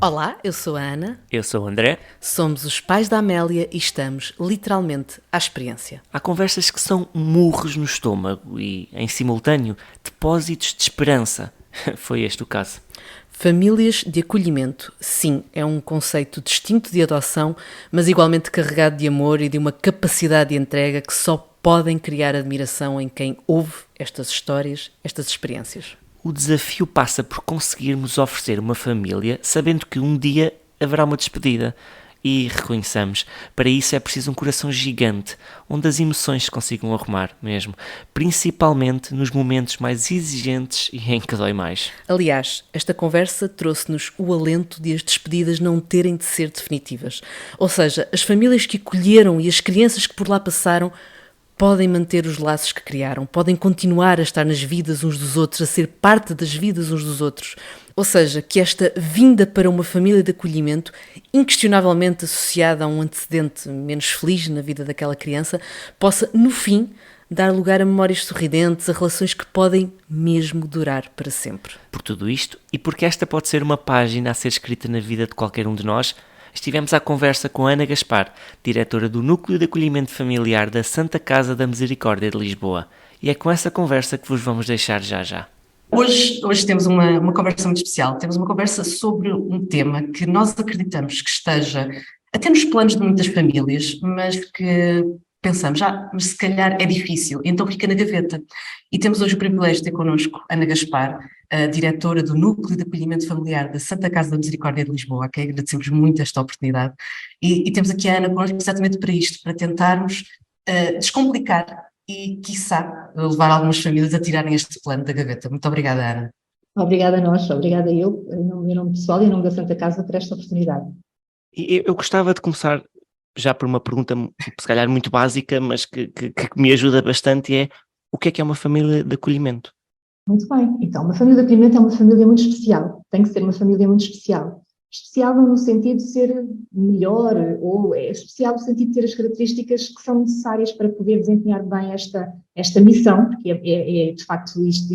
Olá, eu sou a Ana, Eu sou o André. somos os pais da Amélia e estamos literalmente à experiência. Há conversas que são murros no estômago e, em simultâneo, depósitos de esperança. Foi este o caso. Famílias de acolhimento, sim, é um conceito distinto de adoção, mas igualmente carregado de amor e de uma capacidade de entrega que só podem criar admiração em quem ouve estas histórias, estas experiências. O desafio passa por conseguirmos oferecer uma família sabendo que um dia haverá uma despedida. E reconheçamos, para isso é preciso um coração gigante, onde as emoções se consigam arrumar mesmo, principalmente nos momentos mais exigentes e em que dói mais. Aliás, esta conversa trouxe-nos o alento de as despedidas não terem de ser definitivas. Ou seja, as famílias que acolheram e as crianças que por lá passaram podem manter os laços que criaram, podem continuar a estar nas vidas uns dos outros, a ser parte das vidas uns dos outros. Ou seja, que esta vinda para uma família de acolhimento, inquestionavelmente associada a um antecedente menos feliz na vida daquela criança, possa, no fim, dar lugar a memórias sorridentes, a relações que podem mesmo durar para sempre. Por tudo isto, e porque esta pode ser uma página a ser escrita na vida de qualquer um de nós, estivemos à conversa com Ana Gaspar, diretora do Núcleo de Acolhimento Familiar da Santa Casa da Misericórdia de Lisboa. E é com essa conversa que vos vamos deixar já já. Hoje temos uma conversa muito especial. Temos uma conversa sobre um tema que nós acreditamos que esteja até nos planos de muitas famílias, mas que pensamos, mas se calhar é difícil, então fica na gaveta. E temos hoje o privilégio de ter connosco Ana Gaspar, a diretora do Núcleo de Acolhimento Familiar da Santa Casa da Misericórdia de Lisboa, a quem agradecemos muito esta oportunidade. E temos aqui a Ana connosco exatamente para isto, para tentarmos descomplicar e, quiçá, levar algumas famílias a tirarem este plano da gaveta. Muito obrigada, Ana. Obrigada a nós, obrigada eu, em nome pessoal e em nome da Santa Casa, por esta oportunidade. E eu gostava de começar já por uma pergunta, se calhar muito básica, mas que me ajuda bastante, é o que é uma família de acolhimento? Muito bem, então uma família de acolhimento é uma família muito especial, tem que ser uma família muito especial. Especial não no sentido de ser melhor, ou é especial no sentido de ter as características que são necessárias para poder desempenhar bem esta missão, porque é de facto isto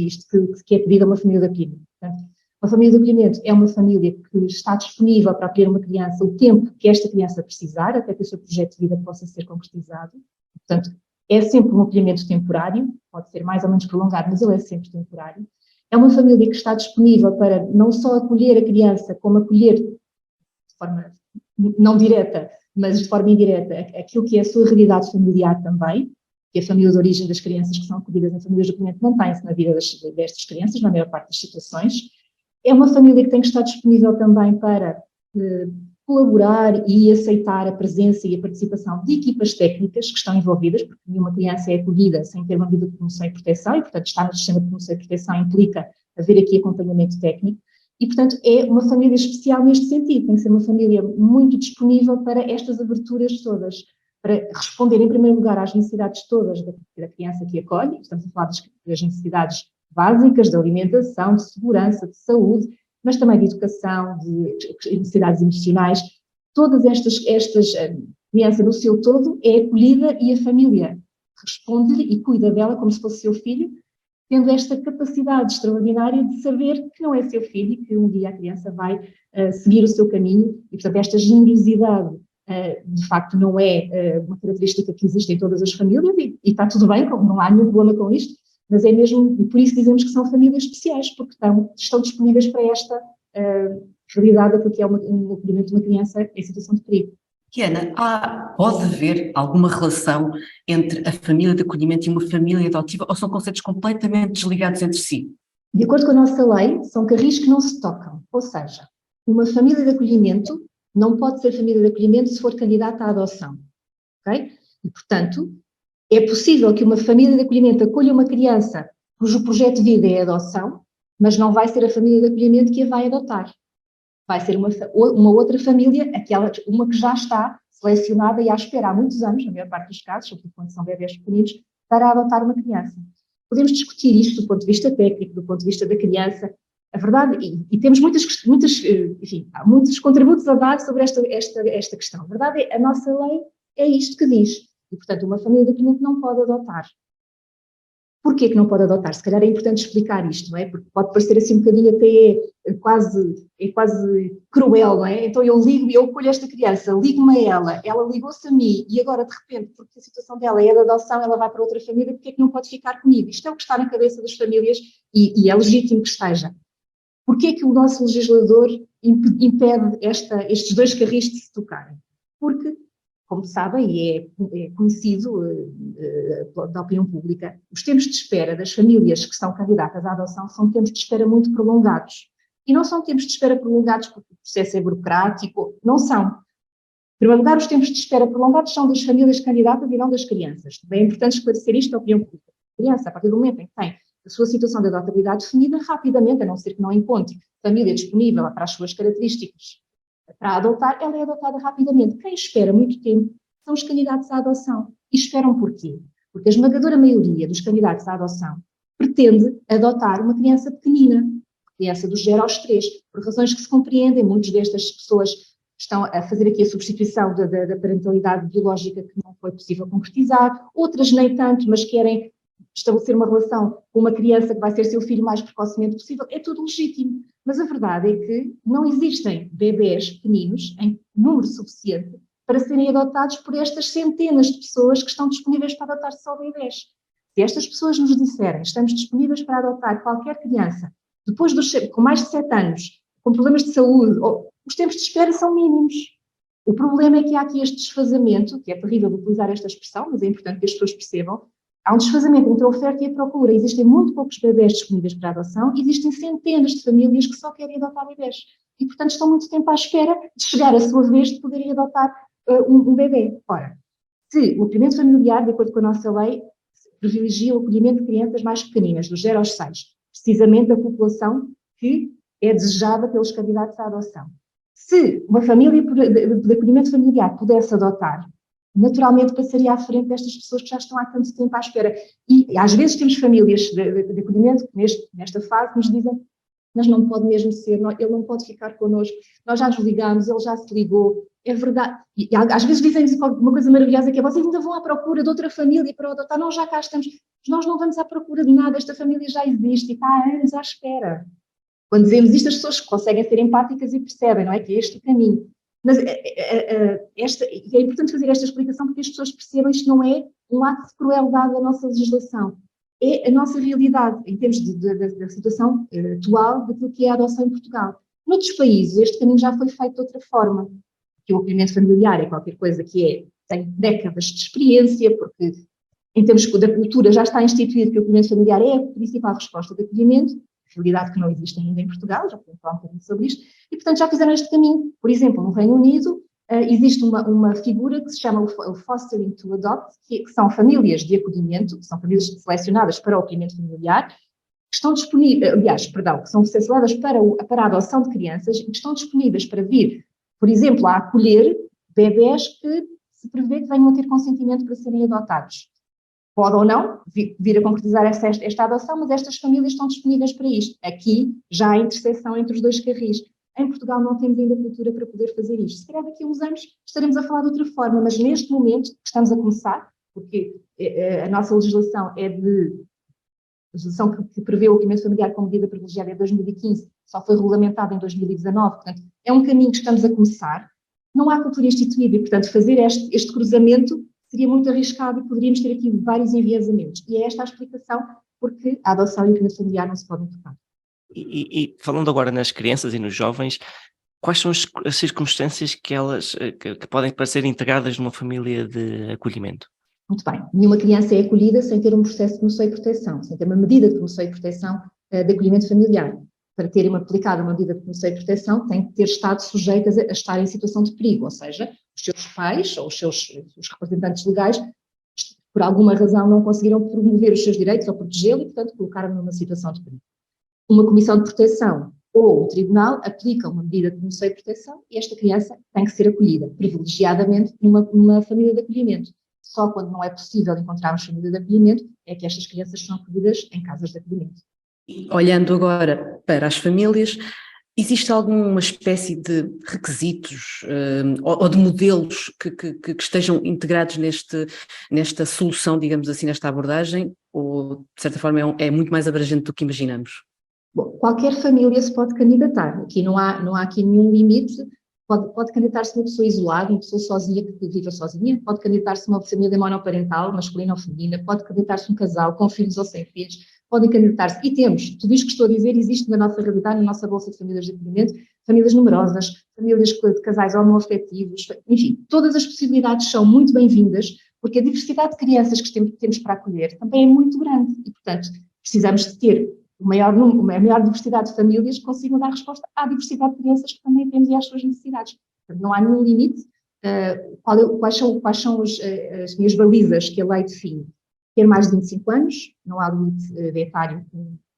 que é pedido a uma família de acolhimento. Portanto, uma família de acolhimento é uma família que está disponível para acolher uma criança o tempo que esta criança precisar, até que o seu projeto de vida possa ser concretizado. Portanto, é sempre um acolhimento temporário, pode ser mais ou menos prolongado, mas ele é sempre temporário. É uma família que está disponível para não só acolher a criança, como acolher de forma não direta, mas de forma indireta, aquilo que é a sua realidade familiar também, que a família de origem das crianças que são acolhidas em famílias de acolhimento mantém-se na vida destas crianças, na maior parte das situações. É uma família que tem que estar disponível também para colaborar e aceitar a presença e a participação de equipas técnicas que estão envolvidas, porque nenhuma criança é acolhida sem ter uma vida de promoção e proteção, e, portanto, estar no sistema de promoção e proteção implica haver aqui acompanhamento técnico, e, portanto, é uma família especial neste sentido, tem que ser uma família muito disponível para estas aberturas todas, para responder, em primeiro lugar, às necessidades todas da criança que acolhe, estamos a falar das necessidades básicas de alimentação, de segurança, de saúde, mas também de educação, de necessidades emocionais. Todas estas criança no seu todo é acolhida e a família responde-lhe e cuida dela como se fosse seu filho, tendo esta capacidade extraordinária de saber que não é seu filho e que um dia a criança vai seguir o seu caminho. E, portanto, esta generosidade, de facto, não é uma característica que existe em todas as famílias e está tudo bem, não há nenhum problema com isto, mas é mesmo, e por isso dizemos que são famílias especiais, porque estão disponíveis para esta realidade daquilo que é um acolhimento de uma criança em situação de perigo. E Ana, pode haver alguma relação entre a família de acolhimento e uma família adotiva, ou são conceitos completamente desligados entre si? De acordo com a nossa lei, são carris que não se tocam, ou seja, uma família de acolhimento não pode ser família de acolhimento se for candidata à adoção, ok? E, portanto, é possível que uma família de acolhimento acolha uma criança cujo projeto de vida é a adoção, mas não vai ser a família de acolhimento que a vai adotar. Vai ser uma outra família, uma que já está selecionada e à espera há muitos anos, na maior parte dos casos, sobretudo quando são bebés pequeninos, para adotar uma criança. Podemos discutir isto do ponto de vista técnico, do ponto de vista da criança. A verdade, e temos há muitos contributos a dar sobre esta questão. A verdade é, a nossa lei é isto que diz. E, portanto, uma família de acolhimento não pode adotar. Porquê que não pode adotar? Se calhar é importante explicar isto, não é? Porque pode parecer assim um bocadinho até é quase cruel, não é? Então eu ligo, eu acolho esta criança, ligo-me a ela ligou-se a mim e agora de repente, porque a situação dela é de adoção, ela vai para outra família, porque é que não pode ficar comigo? Isto é o que está na cabeça das famílias e é legítimo que esteja. Porquê é que o nosso legislador impede estes dois carris de se tocarem? Porque, como sabem, e é conhecido da opinião pública, os tempos de espera das famílias que são candidatas à adoção são tempos de espera muito prolongados. E não são tempos de espera prolongados porque o processo é burocrático, não são. Em primeiro lugar, os tempos de espera prolongados são das famílias candidatas e não das crianças. Também é importante esclarecer isto à opinião pública. A criança, a partir do momento em que tem a sua situação de adotabilidade definida, rapidamente, a não ser que não encontre família disponível para as suas características para adotar, ela é adotada rapidamente. Quem espera muito tempo são os candidatos à adoção. E esperam porquê? Porque a esmagadora maioria dos candidatos à adoção pretende adotar uma criança pequenina, criança dos 0 aos 3, por razões que se compreendem. Muitas destas pessoas estão a fazer aqui a substituição da parentalidade biológica que não foi possível concretizar, outras nem tanto, mas querem estabelecer uma relação com uma criança que vai ser seu filho o mais precocemente possível. É tudo legítimo. Mas a verdade é que não existem bebés pequeninos em número suficiente para serem adotados por estas centenas de pessoas que estão disponíveis para adotar só bebés. Se estas pessoas nos disserem estamos disponíveis para adotar qualquer criança depois com mais de 7 anos, com problemas de saúde, os tempos de espera são mínimos. O problema é que há aqui este desfazamento, que é terrível utilizar esta expressão, mas é importante que as pessoas percebam. Há um desfazamento entre a oferta e a procura. Existem muito poucos bebés disponíveis para a adoção, existem centenas de famílias que só querem adotar bebés. E, portanto, estão muito tempo à espera de chegar a sua vez de poderem adotar um bebê. Ora, se o acolhimento familiar, de acordo com a nossa lei, privilegia o acolhimento de crianças mais pequeninas, dos 0 aos 6, precisamente a população que é desejada pelos candidatos à adoção. Se uma família de acolhimento familiar pudesse adotar, naturalmente passaria à frente destas pessoas que já estão há tanto tempo à espera. E às vezes temos famílias de acolhimento que nesta fase nos dizem mas não pode mesmo ser, ele não pode ficar connosco, nós já nos ligámos, ele já se ligou, é verdade. E às vezes dizem-nos uma coisa maravilhosa que é, vocês ainda vão à procura de outra família para adotar, nós já cá estamos, nós não vamos à procura de nada, esta família já existe e está há anos à espera. Quando dizemos isto, as pessoas conseguem ser empáticas e percebem, não é? Que é este o caminho. Mas é importante fazer esta explicação porque as pessoas percebam que isto não é um ato de crueldade da nossa legislação. É a nossa realidade, em termos da situação atual daquilo que é a adoção em Portugal. Noutros países, este caminho já foi feito de outra forma, que o acolhimento familiar é qualquer coisa que tem décadas de experiência, porque em termos da cultura já está instituído que o acolhimento familiar é a principal resposta de acolhimento, realidade que não existe ainda em Portugal, já podemos falar um bocadinho sobre isto, e portanto já fizeram este caminho. Por exemplo, no Reino Unido, existe uma figura que se chama o Fostering to Adopt, que são famílias de acolhimento, que são famílias selecionadas para o acolhimento familiar, que estão disponíveis, que são selecionadas para a adoção de crianças e que estão disponíveis para vir, por exemplo, a acolher bebés que se prevê que venham a ter consentimento para serem adotados. Pode ou não vir a concretizar esta adoção, mas estas famílias estão disponíveis para isto. Aqui já há interseção entre os dois carris. Em Portugal não temos ainda cultura para poder fazer isto. Se calhar daqui a uns anos estaremos a falar de outra forma, mas neste momento estamos a começar, porque a nossa legislação a legislação que prevê o acolhimento familiar como medida privilegiada é 2015, só foi regulamentada em 2019, portanto é um caminho que estamos a começar. Não há cultura instituída e, portanto, fazer este cruzamento seria muito arriscado e poderíamos ter aqui vários enviesamentos. E é esta a explicação porque a adoção e o acolhimento familiar não se podem tocar. E falando agora nas crianças e nos jovens, quais são as circunstâncias que podem ser integradas numa família de acolhimento? Muito bem. Nenhuma criança é acolhida sem ter um processo de promoção e proteção, sem ter uma medida de promoção e proteção de acolhimento familiar. Para terem aplicado uma medida de promoção e proteção, têm que ter estado sujeitas a estar em situação de perigo, ou seja, os seus pais ou os representantes legais, por alguma razão, não conseguiram promover os seus direitos ou protegê-lo e, portanto, colocaram-no numa situação de perigo. Uma comissão de proteção ou o tribunal aplica uma medida de promoção e proteção e esta criança tem que ser acolhida, privilegiadamente numa família de acolhimento. Só quando não é possível encontrarmos família de acolhimento é que estas crianças são acolhidas em casas de acolhimento. Olhando agora para as famílias, existe alguma espécie de requisitos ou de modelos que estejam integrados nesta solução, digamos assim, nesta abordagem, ou de certa forma é muito mais abrangente do que imaginamos? Bom, qualquer família se pode candidatar, aqui não há aqui nenhum limite, pode candidatar-se uma pessoa isolada, uma pessoa sozinha, que viva sozinha, pode candidatar-se uma família monoparental, masculina ou feminina, pode candidatar-se um casal com filhos ou sem filhos, podem candidatar-se, e temos, tudo isto que estou a dizer existe na nossa realidade, na nossa Bolsa de Famílias de Acolhimento, famílias numerosas, famílias de casais homoafetivos, enfim, todas as possibilidades são muito bem-vindas, porque a diversidade de crianças que temos para acolher também é muito grande, e portanto precisamos de ter uma maior diversidade de famílias que consigam dar resposta à diversidade de crianças que também temos e às suas necessidades. Portanto, não há nenhum limite. Quais são as minhas balizas que a lei define? Ter mais de 25 anos, não há limite de etário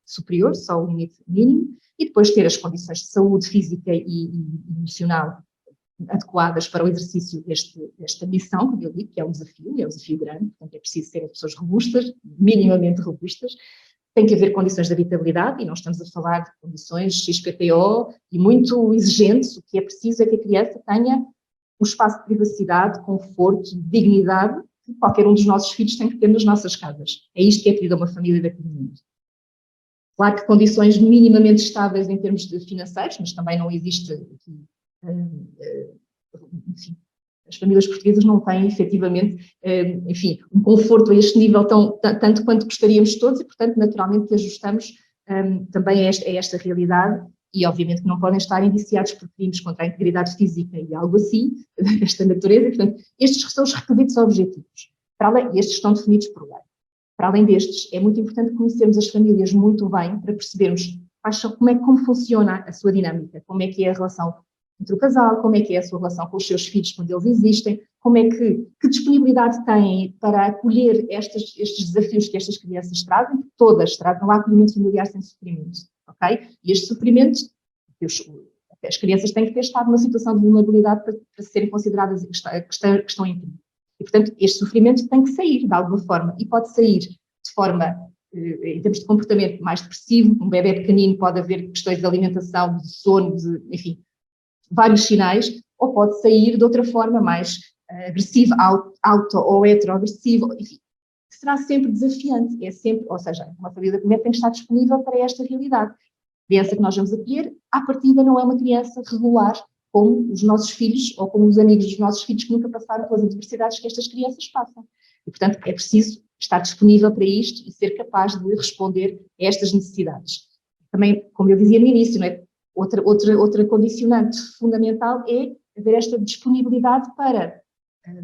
superior, só o limite mínimo, e depois ter as condições de saúde física e emocional adequadas para o exercício desta missão, que eu digo que é um desafio grande, portanto é preciso ser pessoas robustas, minimamente robustas. Tem que haver condições de habitabilidade, e nós estamos a falar de condições XPTO e muito exigentes. O que é preciso é que a criança tenha um espaço de privacidade, conforto, dignidade, que qualquer um dos nossos filhos tem que ter nas nossas casas. É isto que é pedido a uma família de acolhimento. Claro que condições minimamente estáveis em termos de financeiros, mas também não existe aqui, enfim, as famílias portuguesas não têm, efetivamente, enfim, um conforto a este nível tanto quanto gostaríamos todos e, portanto, naturalmente que ajustamos também a esta realidade e, obviamente, que não podem estar indiciados por crimes contra a integridade física e algo assim, desta natureza. E, portanto, estes são os requisitos objetivos. E estes estão definidos por lei. Para além destes, é muito importante conhecermos as famílias muito bem para percebermos como funciona a sua dinâmica, como é que é a relação entre o casal, como é que é a sua relação com os seus filhos quando eles existem, que disponibilidade têm para acolher estes desafios que estas crianças trazem, todas trazem, não há acolhimento familiar sem sofrimento, ok? E este sofrimento, as crianças têm que ter estado numa situação de vulnerabilidade para serem consideradas que estão em perigo. E, portanto, este sofrimento tem que sair de alguma forma, e pode sair de forma, em termos de comportamento, mais depressivo. Um bebê pequenino pode haver questões de alimentação, de sono, enfim, vários sinais, ou pode sair de outra forma mais agressiva, auto ou heteroagressiva, enfim, será sempre desafiante, ou seja, uma família de acolhimento tem que estar disponível para esta realidade. A criança que nós vamos acolher, à partida não é uma criança regular, como os nossos filhos, ou como os amigos dos nossos filhos que nunca passaram pelas adversidades que estas crianças passam. E, portanto, é preciso estar disponível para isto e ser capaz de responder a estas necessidades. Também, como eu dizia no início, não é? Outra condicionante fundamental é haver esta disponibilidade para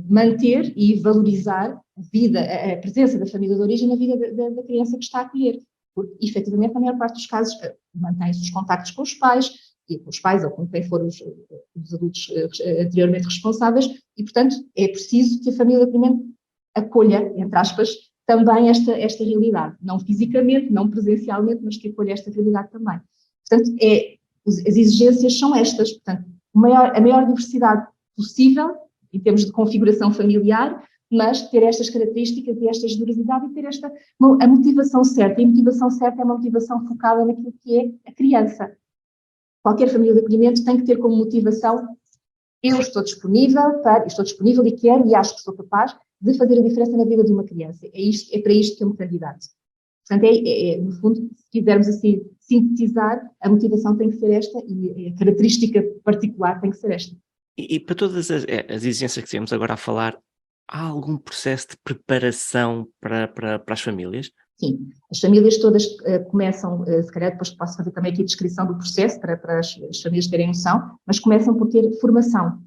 manter e valorizar a presença da família de origem na vida da criança que está a acolher. Porque, efetivamente, na maior parte dos casos, mantém-se os contactos com os pais, ou com quem foram os adultos anteriormente responsáveis, e, portanto, é preciso que a família primeiro acolha, entre aspas, também esta realidade. Não fisicamente, não presencialmente, mas que acolha esta realidade também. Portanto, as exigências são estas, portanto, a maior diversidade possível, em termos de configuração familiar, mas ter estas características e esta generosidade e ter a motivação certa. E a motivação certa é uma motivação focada naquilo que é a criança. Qualquer família de acolhimento tem que ter como motivação: eu estou disponível e quero e acho que sou capaz de fazer a diferença na vida de uma criança. É para isto que eu me candidato. Portanto, no fundo, se quisermos assim sintetizar, a motivação tem que ser esta e a característica particular tem que ser esta. E para todas as exigências que estivemos agora a falar, há algum processo de preparação para as famílias? Sim, as famílias todas começam, se calhar depois posso fazer também aqui a descrição do processo para as famílias terem noção, mas começam por ter formação.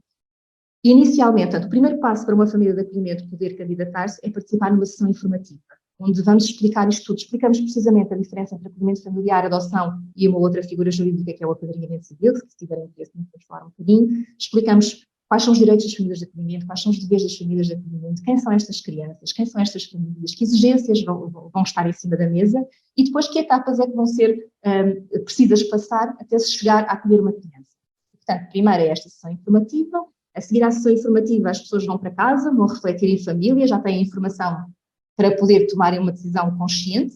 Inicialmente, portanto, o primeiro passo para uma família de acolhimento poder candidatar-se é participar numa sessão informativa, onde vamos explicar isto tudo. Explicamos precisamente a diferença entre acolhimento familiar, adoção e uma outra figura jurídica que é o apadrinhamento civil, se tiverem interesse, vamos falar um bocadinho. Explicamos quais são os direitos das famílias de acolhimento, quais são os deveres das famílias de acolhimento, quem são estas crianças, quem são estas famílias, que exigências vão estar em cima da mesa e depois que etapas é que vão ser precisas passar até se chegar a acolher uma criança. Portanto, primeiro é esta sessão informativa. A seguir à sessão informativa, as pessoas vão para casa, vão refletir em família, já têm informação para poder tomarem uma decisão consciente,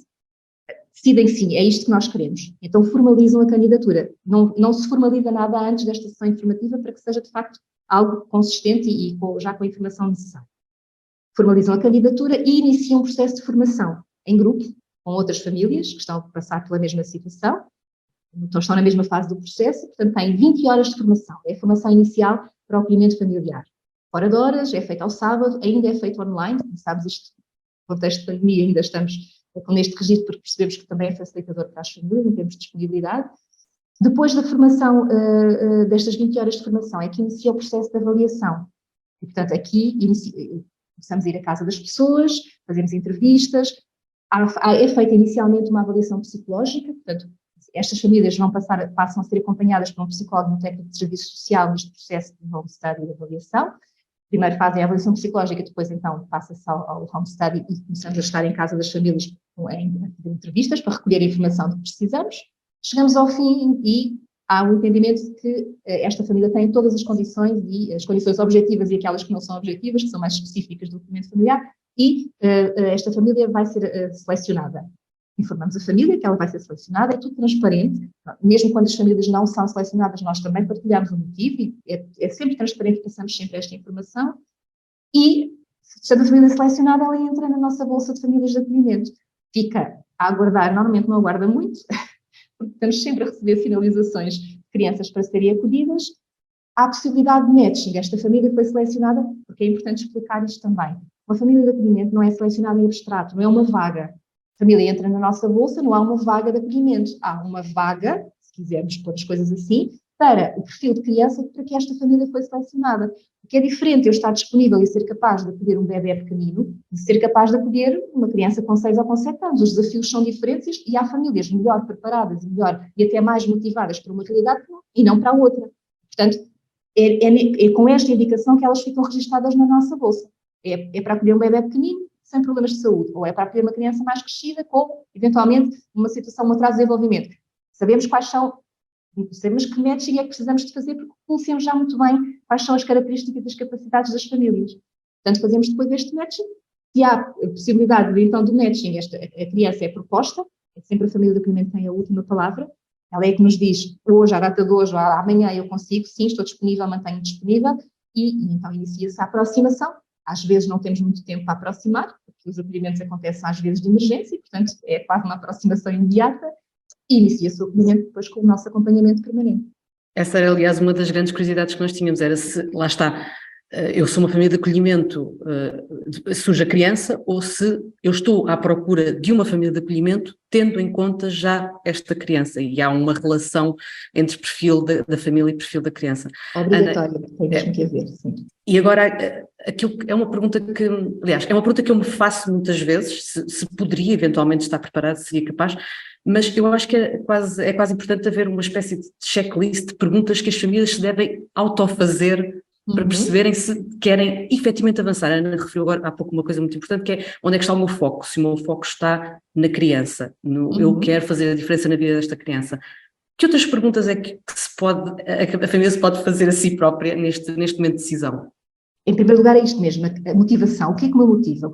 decidem sim, é isto que nós queremos. Então formalizam a candidatura. Não se formaliza nada antes desta sessão informativa para que seja de facto algo consistente e já com a informação necessária. Formalizam a candidatura e iniciam um processo de formação em grupo, com outras famílias que estão a passar pela mesma situação, Então, estão na mesma fase do processo, portanto, têm 20 horas de formação. É a formação inicial para o acolhimento familiar. Fora de horas, é feito ao sábado, ainda é feito online. Como sabes, isto, no contexto de pandemia, ainda estamos com este registro, porque percebemos que também é facilitador para as famílias, em termos de disponibilidade. Depois da formação, destas 20 horas de formação, é que inicia o processo de avaliação. E, portanto, aqui começamos a ir à casa das pessoas, fazemos entrevistas, é feita inicialmente uma avaliação psicológica, portanto, estas famílias passam a ser acompanhadas por um psicólogo, um técnico de serviço social neste processo de home study e de avaliação. Primeiro fazem a avaliação psicológica, depois então passa-se ao home study e começamos a estar em casa das famílias em entrevistas para recolher a informação de que precisamos. Chegamos ao fim e há um entendimento de que esta família tem todas as condições, e as condições objetivas e aquelas que não são objetivas, que são mais específicas do documento familiar, e esta família vai ser selecionada. Informamos a família que ela vai ser selecionada, é tudo transparente, mesmo quando as famílias não são selecionadas, nós também partilhamos o motivo, e é sempre transparente, passamos sempre esta informação, e, sendo a família selecionada, ela entra na nossa bolsa de famílias de acolhimento. Fica a aguardar, normalmente não aguarda muito, porque estamos sempre a receber sinalizações de crianças para serem acolhidas. Há a possibilidade de matching. Esta família foi selecionada, porque é importante explicar isto também. Uma família de acolhimento não é selecionada em abstrato, não é uma vaga. A família entra na nossa bolsa, não há uma vaga de acolhimento. Há uma vaga, se quisermos pôr as coisas assim, para o perfil de criança para que esta família foi selecionada. O que é diferente eu estar disponível e ser capaz de acolher um bebê pequenino, de ser capaz de acolher uma criança com 6 ou com 7 anos. Os desafios são diferentes e há famílias melhor preparadas e até mais motivadas para uma realidade e não para a outra. Portanto, é com esta indicação que elas ficam registadas na nossa bolsa. É para acolher um bebê pequenino, sem problemas de saúde, ou é para acolher uma criança mais crescida com, eventualmente, uma situação, um atraso de desenvolvimento. Sabemos que matching é que precisamos de fazer, porque conhecemos já muito bem quais são as características e as capacidades das famílias. Portanto, fazemos depois este matching. Se há possibilidade, então, do matching, a criança é proposta, é sempre a família de acolhimento tem a última palavra, ela é que nos diz, hoje, à data de hoje, ou amanhã eu consigo, sim, estou disponível, mantenho disponível, e então inicia-se a aproximação. Às vezes não temos muito tempo para aproximar, porque os acolhimentos acontecem às vezes de emergência, e, portanto, é quase uma aproximação imediata, e inicia-se o acolhimento depois com o nosso acompanhamento permanente. Essa era, aliás, uma das grandes curiosidades que nós tínhamos, era se, lá está, eu sou uma família de acolhimento, surge a criança, ou se eu estou à procura de uma família de acolhimento, tendo em conta já esta criança, e há uma relação entre perfil da família e perfil da criança. Obrigatório, tem mesmo que haver, sim. E agora, aquilo é uma pergunta que, aliás, é uma pergunta que eu me faço muitas vezes, se poderia eventualmente estar preparado, se seria capaz, mas eu acho que é quase importante haver uma espécie de checklist de perguntas que as famílias se devem autofazer para perceberem se querem efetivamente avançar. A Ana referiu agora há pouco uma coisa muito importante, que é onde é que está o meu foco, se o meu foco está na criança, eu quero fazer a diferença na vida desta criança. Que outras perguntas é que a família se pode fazer a si própria neste momento de decisão? Em primeiro lugar é isto mesmo, a motivação. O que é que me motiva?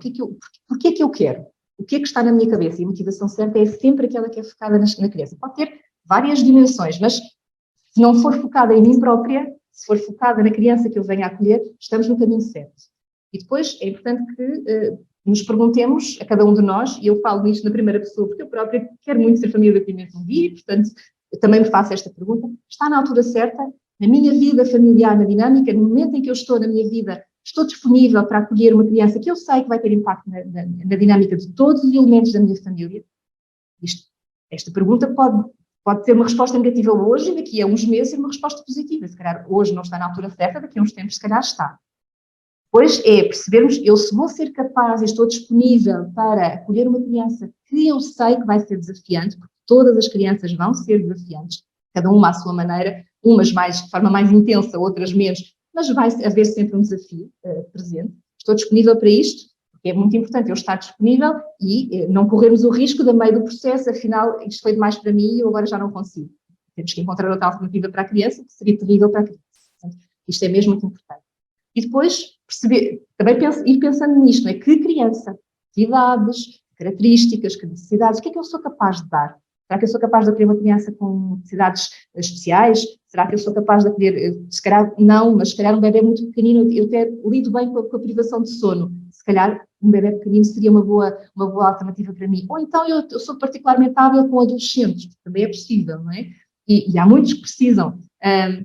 Porquê é que eu quero? O que é que está na minha cabeça? E a motivação certa é sempre aquela que é focada na criança. Pode ter várias dimensões, mas se não for focada em mim própria, se for focada na criança que eu venho a acolher, estamos no caminho certo. E depois é importante que nos perguntemos, a cada um de nós, e eu falo nisto na primeira pessoa, porque eu própria quero muito ser família de acolhimento um dia, e portanto eu também me faço esta pergunta, está na altura certa? Na minha vida familiar, na dinâmica, no momento em que eu estou na minha vida, estou disponível para acolher uma criança que eu sei que vai ter impacto na dinâmica de todos os elementos da minha família? Esta pergunta pode ter uma resposta negativa hoje e daqui a uns meses uma resposta positiva. Se calhar hoje não está na altura certa, daqui a uns tempos se calhar está. Depois é percebermos, se vou ser capaz e estou disponível para acolher uma criança que eu sei que vai ser desafiante, porque todas as crianças vão ser desafiantes, cada uma à sua maneira, umas de forma mais intensa, outras menos, mas vai haver sempre um desafio presente. Estou disponível para isto, porque é muito importante eu estar disponível e não corrermos o risco, da meio do processo, afinal, isto foi demais para mim e eu agora já não consigo. Temos que encontrar outra alternativa para a criança, que seria terrível para a criança. Portanto, isto é mesmo muito importante. E depois, também ir pensando nisto, não é? Que criança, que idades, características, que necessidades, o que é que eu sou capaz de dar? Será que eu sou capaz de acolher uma criança com necessidades especiais? Será que eu sou capaz de acolher, se calhar não, mas se calhar um bebê muito pequenino, eu até lido bem com a privação de sono, se calhar um bebê pequenino seria uma boa alternativa para mim. Ou então eu sou particularmente hábil com adolescentes, também é possível, não é? e há muitos que precisam. É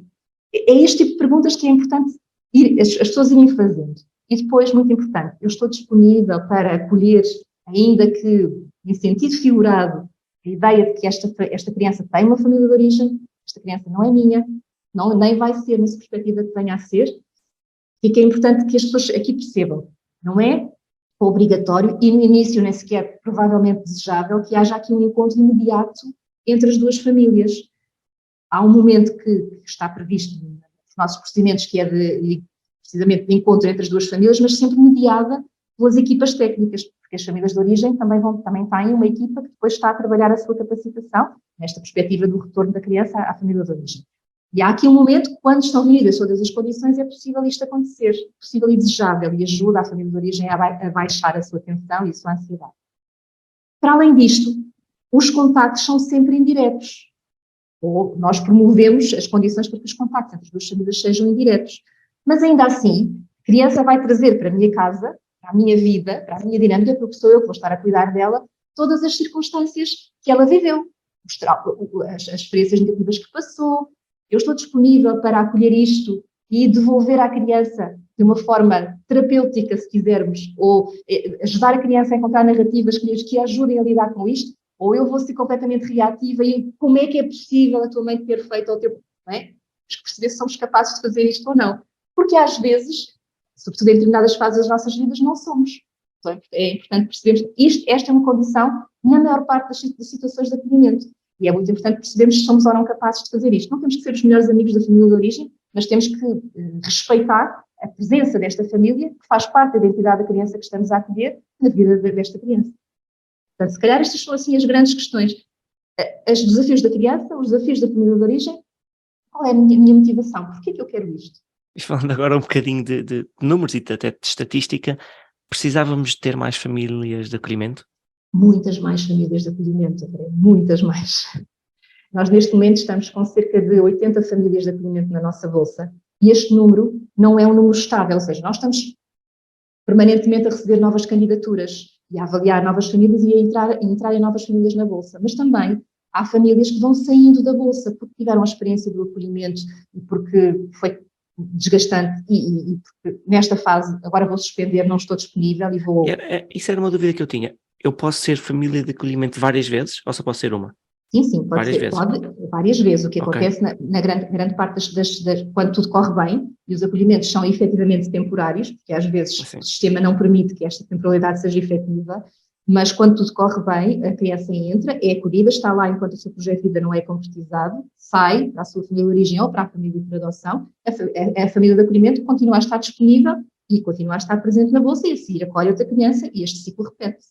este tipo de perguntas que é importante as pessoas irem fazendo. E depois, muito importante, eu estou disponível para acolher, ainda que em sentido figurado, a ideia de que esta criança tem uma família de origem, esta criança não é minha, nem vai ser nessa perspectiva que venha a ser, e que é importante que as pessoas aqui percebam. Não é obrigatório e no início nem sequer provavelmente desejável que haja aqui um encontro imediato entre as duas famílias. Há um momento que está previsto nos nossos procedimentos que é precisamente de encontro entre as duas famílias, mas sempre mediada pelas equipas técnicas, porque as famílias de origem também têm uma equipa que depois está a trabalhar a sua capacitação, nesta perspectiva do retorno da criança à família de origem. E há aqui um momento que, quando estão reunidas todas as condições, é possível isto acontecer, possível e desejável, e ajuda a família de origem a baixar a sua tensão e a sua ansiedade. Para além disto, os contactos são sempre indiretos, ou nós promovemos as condições para que os contactos entre as duas famílias sejam indiretos. Mas ainda assim, a criança vai trazer para a minha casa, para a minha vida, para a minha dinâmica, porque sou eu que vou estar a cuidar dela, todas as circunstâncias que ela viveu, as experiências negativas que passou. Eu estou disponível para acolher isto e devolver à criança de uma forma terapêutica, se quisermos, ou ajudar a criança a encontrar narrativas que a ajudem a lidar com isto, ou eu vou ser completamente reativa e como é que é possível a tua mãe ter feito ao teu... Não é? Temos que perceber se somos capazes de fazer isto ou não. Porque às vezes, sobretudo em determinadas fases das nossas vidas, não somos. Então, é importante percebermos que esta é uma condição na maior parte das situações de acolhimento. E é muito importante percebermos se somos ou não capazes de fazer isto. Não temos que ser os melhores amigos da família de origem, mas temos que respeitar a presença desta família, que faz parte da identidade da criança que estamos a acolher na vida desta criança. Portanto, se calhar estas são assim as grandes questões. Os desafios da criança, os desafios da família de origem, qual é a minha motivação? Porquê é que eu quero isto? E falando agora um bocadinho de números e até de estatística, precisávamos de ter mais famílias de acolhimento? Muitas mais famílias de acolhimento, André, muitas mais. Nós neste momento estamos com cerca de 80 famílias de acolhimento na nossa bolsa e este número não é um número estável, ou seja, nós estamos permanentemente a receber novas candidaturas e a avaliar novas famílias e a entrar em novas famílias na bolsa, mas também há famílias que vão saindo da bolsa porque tiveram a experiência do acolhimento e porque foi desgastante e porque nesta fase agora vou suspender, não estou disponível e vou... Isso era uma dúvida que eu tinha. Eu posso ser família de acolhimento várias vezes ou só posso ser uma? Sim, pode várias ser. Vezes. Várias vezes. O que Okay. acontece na grande parte quando tudo corre bem, e os acolhimentos são efetivamente temporários, porque às vezes Sim. o sistema não permite que esta temporalidade seja efetiva, mas quando tudo corre bem, a criança entra, é acolhida, está lá enquanto o seu projeto de vida não é concretizado, sai para a sua família de origem ou para a família por adoção, a família de acolhimento continua a estar disponível e continua a estar presente na bolsa e a seguir acolhe outra criança e este ciclo repete-se.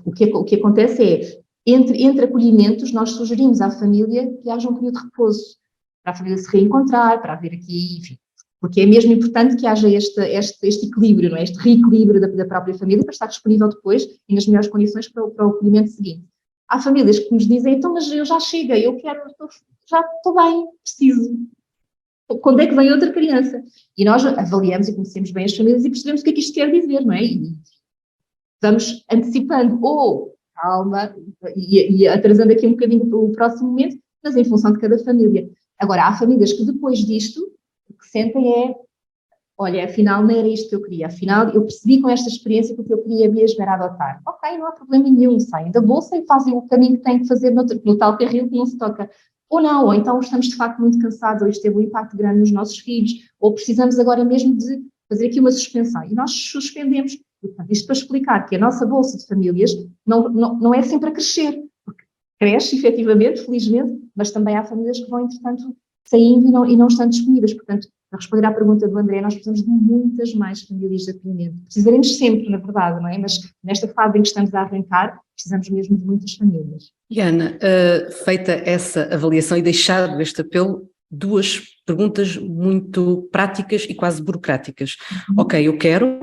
Okay? O que acontece é, entre acolhimentos, nós sugerimos à família que haja um período de repouso, para a família se reencontrar, para haver aqui, enfim, porque é mesmo importante que haja este equilíbrio, não é? Este reequilíbrio da própria família para estar disponível depois e nas melhores condições para o acolhimento seguinte. Há famílias que nos dizem, então, mas eu já cheguei, já estou bem, preciso. Quando é que vem outra criança? E nós avaliamos e conhecemos bem as famílias e percebemos o que é que isto quer dizer, não é? E vamos antecipando, calma, e atrasando aqui um bocadinho o próximo momento, mas em função de cada família. Agora, há famílias que depois disto, o que sentem é, olha, afinal não era isto que eu queria, afinal eu percebi com esta experiência que o que eu queria mesmo era adotar. Ok, não há problema nenhum, saem da bolsa e fazem o caminho que têm que fazer no tal carril que não se toca. Ou não, ou então estamos de facto muito cansados, ou isto teve um impacto grande nos nossos filhos, ou precisamos agora mesmo de fazer aqui uma suspensão. E nós suspendemos. Portanto, isto para explicar que a nossa bolsa de famílias não é sempre a crescer, porque cresce efetivamente, felizmente, mas também há famílias que vão, entretanto, saindo e não estão disponíveis. Portanto, para responder à pergunta do André, nós precisamos de muitas mais famílias de acolhimento. Precisaremos sempre, na verdade, não é? Mas nesta fase em que estamos a arrancar, precisamos mesmo de muitas famílias. E Ana, feita essa avaliação e deixado este apelo, duas perguntas muito práticas e quase burocráticas. Ok, eu quero,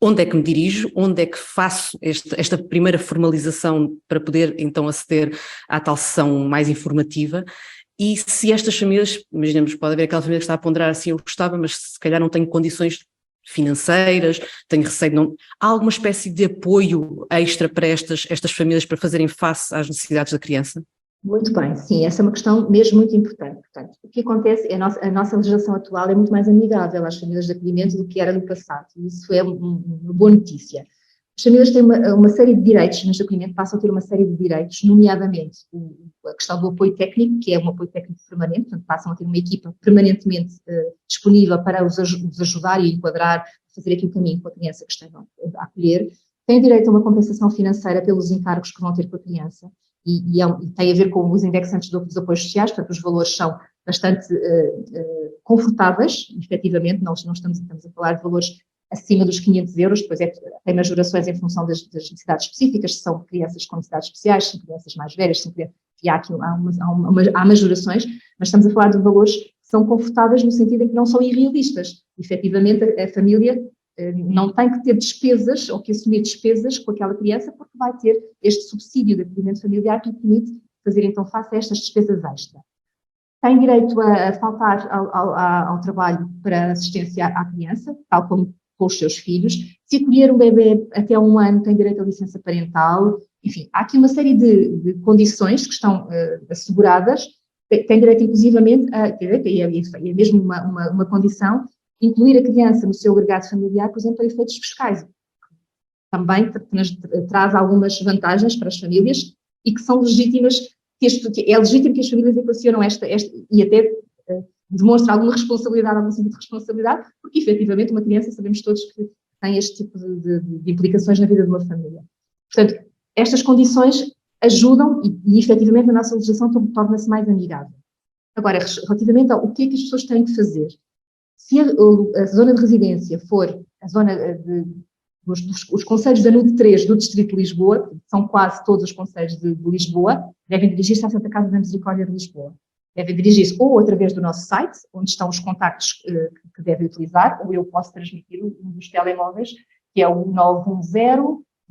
onde é que me dirijo, onde é que faço esta primeira formalização para poder então aceder à tal sessão mais informativa? E se estas famílias, imaginemos, pode haver aquela família que está a ponderar assim, eu gostava, mas se calhar não tenho condições financeiras, tenho receio, não, há alguma espécie de apoio extra para estas famílias para fazerem face às necessidades da criança? Muito bem, sim, essa é uma questão mesmo muito importante. Portanto, o que acontece é a nossa legislação atual é muito mais amigável às famílias de acolhimento do que era no passado, e isso é uma boa notícia. As famílias têm uma série de direitos, mas de acolhimento passam a ter uma série de direitos, nomeadamente a questão do apoio técnico, que é um apoio técnico permanente, portanto passam a ter uma equipa permanentemente disponível para os ajudar e enquadrar, fazer aqui o caminho com a criança que estejam a acolher. Têm direito a uma compensação financeira pelos encargos que vão ter com a criança, e tem a ver com os indexantes dos apoios sociais, portanto os valores são bastante confortáveis, efetivamente, não estamos a falar de valores acima dos 500 euros, depois tem majorações em função das necessidades específicas, se são crianças com necessidades especiais, se são crianças mais velhas, há majorações, mas estamos a falar de valores que são confortáveis no sentido em que não são irrealistas. Efetivamente, a família não tem que ter despesas ou que assumir despesas com aquela criança, porque vai ter este subsídio de acolhimento familiar que lhe permite fazer então face a estas despesas extra. Tem direito a faltar ao trabalho para assistência à criança, tal como com os seus filhos. Se acolher um bebê até 1 ano, tem direito à licença parental. Enfim, há aqui uma série de condições que estão asseguradas. Tem direito, inclusivamente, e é mesmo uma condição, incluir a criança no seu agregado familiar, por exemplo, para efeitos fiscais. Também traz algumas vantagens para as famílias e que são legítimas, é legítimo que as famílias equacionam esta e até demonstra alguma responsabilidade, algum sentido de responsabilidade, porque efetivamente uma criança, sabemos todos que tem este tipo de implicações na vida de uma família. Portanto, estas condições ajudam e efetivamente a nossa legislação torna-se mais amigável. Agora, relativamente ao que é que as pessoas têm que fazer, se a zona de residência for a zona os concelhos da NUD 3 do Distrito de Lisboa, são quase todos os concelhos de Lisboa, devem dirigir-se à Santa Casa da Misericórdia de Lisboa. Devem dirigir-se ou através do nosso site, onde estão os contactos que devem utilizar, ou eu posso transmitir um dos telemóveis, que é o